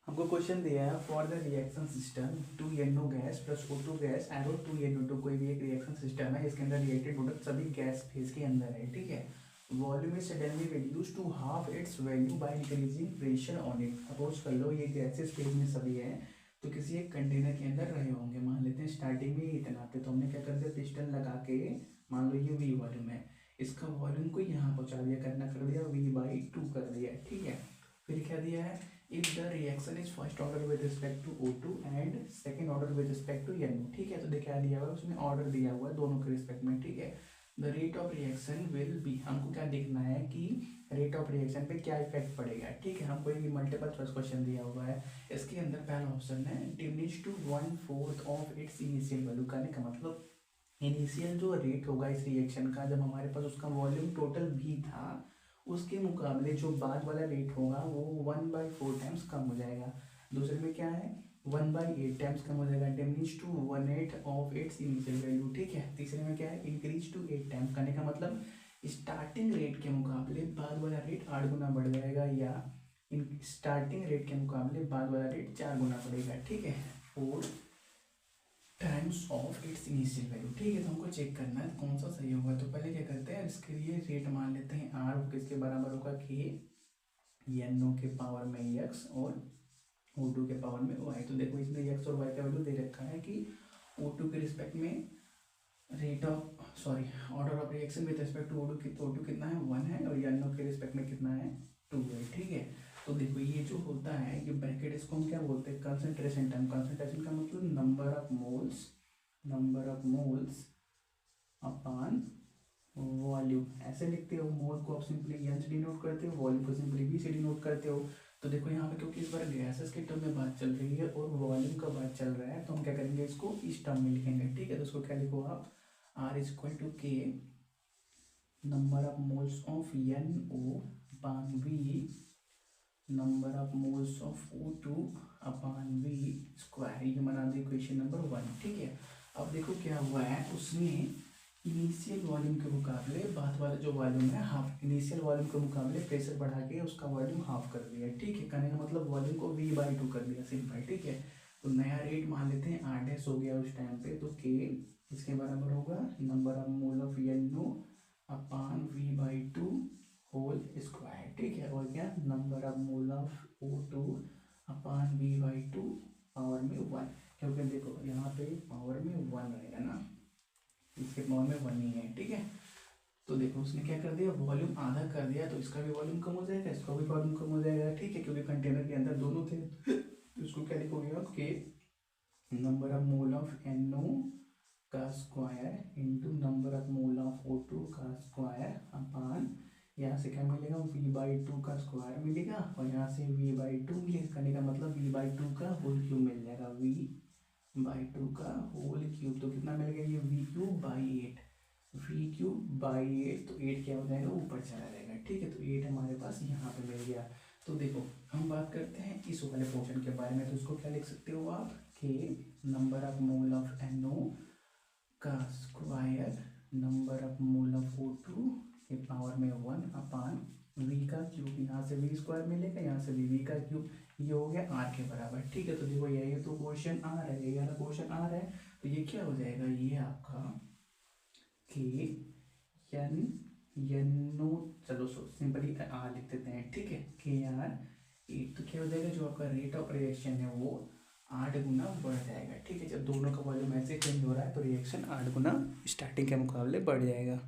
हमको क्वेश्चन दिया है for the reaction system 2NO gas plus O2 gas arrow 2NO2 कोई भी एक रिएक्शन सिस्टम है इसके अंदर रिएक्टेड प्रोडक्ट सभी गैस फेज के अंदर है, ठीक है। Volume is suddenly reduce to half its value by increasing pressure on it. Suppose कर लो ये गैसेस फेज में सभी है तो किसी एक कंटेनर के अंदर रहे होंगे। मान लेते हैं स्टार्टिंग में इतना पे तो हमने क्या कर दिया, पिस्टन लगा के मान लो ये V वॉल्यूम है, इसका वॉल्यूम को यहाँ पहुँचा दिया, करना कर दिया V/2 कर दिया, ठीक है। फिर क्या दिया है, if the reaction is first order with respect to O2 and second order with respect to NO, ठीक है। तो देखा दिया हुआ है उसमें ऑर्डर दिया हुआ है दोनों के रिस्पेक्ट में, ठीक है। The rate of reaction will be, हमको क्या देखना है कि रेट ऑफ रिएक्शन पे क्या इफेक्ट पड़ेगा, ठीक है। हमको ये मल्टीपल चॉइस क्वेश्चन दिया हुआ है। इसके अंदर पहला ऑप्शन है diminish to 1/4 of its initial value. करने का मतलब इनिशियल जो रेट होगा इस रिएक्शन का जब हमारे पास उसका वॉल्यूम टोटल भी था उसके मुकाबले जो बाद वाला रेट होगा वो 1/4 टाइम्स कम हो जाएगा। दूसरे में क्या है 1/8 टाइम्स कम हो जाएगा, diminish to 1/8 of its initial value, ठीक है। तीसरे में क्या है इंक्रीज टू 8 टाइम्स। करने का मतलब स्टार्टिंग रेट के मुकाबले बाद वाला रेट 8 गुना बढ़ जाएगा या स्टार्टिंग रेट के मुकाबले बाद वाला रेट 4 गुना बढ़ेगा, ठीक है। और times of its initial value, ठीक है। तो हमको चेक करना है कौन सा सही होगा। तो पहले क्या करते हैं इसके लिए रेट मान लेते हैं R किसके बराबर होगा K NO के पावर में X और O2 के पावर में Y। तो देखो इसमें X और Y का वैल्यू दे रखा है कि O2 के रिस्पेक्ट में rate of order of reaction with respect to O2 कितना है 1 है और NO के रिस्पेक्ट में कितना है 2 है, ठीक है। तो देखो ये जो होता है ये ब्रैकेट इसको हम क्या बोलते हैं कंसंट्रेशन टर्म। कंसंट्रेशन का मतलब number of moles upon volume, ऐसे लिखते हो। मोल को आप सिंपली N से डिनोट करते हो, वॉल्यूम को सिंपली V से डिनोट करते हो। तो देखो यहाँ पे क्योंकि इस बार गैसेस के टर्म में बात चल रही है और वॉल्यूम का बात चल रहा है तो हम क्या करेंगे इसको इस टर्म में लिखेंगे, ठीक है। तो उसको क्या लिखो आप R = K number of moles of NO upon V number of moles of O2 upon V square. ये बना दी इक्वेशन नंबर 1, ठीक है। अब देखो क्या हुआ है उसने इनिशियल वॉल्यूम के मुकाबले बाद वाला जो वॉल्यूम है हाफ, इनिशियल वॉल्यूम के मुकाबले प्रेशर बढ़ा के उसका वॉल्यूम हाफ कर दिया, ठीक है। कहने का मतलब वॉल्यूम को V/2 कर दिया सिंपल, ठीक है। तो नया रेट मान लेते हैं 8 हो गया उस टाइम पे। तो K इसके बराबर होगा number of mole of NO upon V/2 whole square, ठीक है। और क्या number of mole of O2 upon V/2 power में 1, क्योंकि देखो यहाँ पे पावर में 1 रहेगा ना, इसके पावर में 1 ही है, ठीक है। तो देखो उसने क्या कर दिया वॉल्यूम आधा कर दिया तो इसका भी वॉल्यूम कम हो जाएगा, इसका भी वॉल्यूम कम हो जाएगा, ठीक है। क्योंकि कंटेनर के अंदर दोनों थे तो इसको क्या लिखोगे आप के number of mole of NO का square into number of mole of O2 का स्क्वायर अपान यहाँ से क्या मिलेगा V/2 का स्क्वायर मिलेगा और यहाँ से V/2 करने का मतलब V/2 का होल क्यूब मिल जाएगा, V/2 का होल क्यूब। तो कितना मिलेगा ये V³/8, V³/8 तो 8 क्या हो जाएगा ऊपर चला जाएगा, ठीक है। तो 8 हमारे पास यहाँ पे मिल गया। तो देखो हम बात करते हैं इस वाले पोर्शन के बारे में। तो इसको क्या लिख सकते हो आप के number of mole of NO का square number of mole of O2 के पावर में 1 अपान V का क्यूब। यहाँ से V स्क्वायर मिलेगा, यहाँ से V का क्यूब, ये हो गया R के बराबर, ठीक है। तो देखो ये तो क्वेश्चन आ रहा है, ये वाला क्वेश्चन आ रहा है तो ये क्या हो जाएगा ये आपका K NO, चलो सिंपली R लिख देते हैं, ठीक है। KR 8 तो क्या हो जाएगा जो आपका रेट ऑफ रिएक्शन है वो 8 गुना बढ़ जाएगा, ठीक है। जब दोनों का वॉल्यूम ऐसे चेंज हो रहा है तो रिएक्शन 8 गुना स्टार्टिंग के मुकाबले बढ़ जाएगा।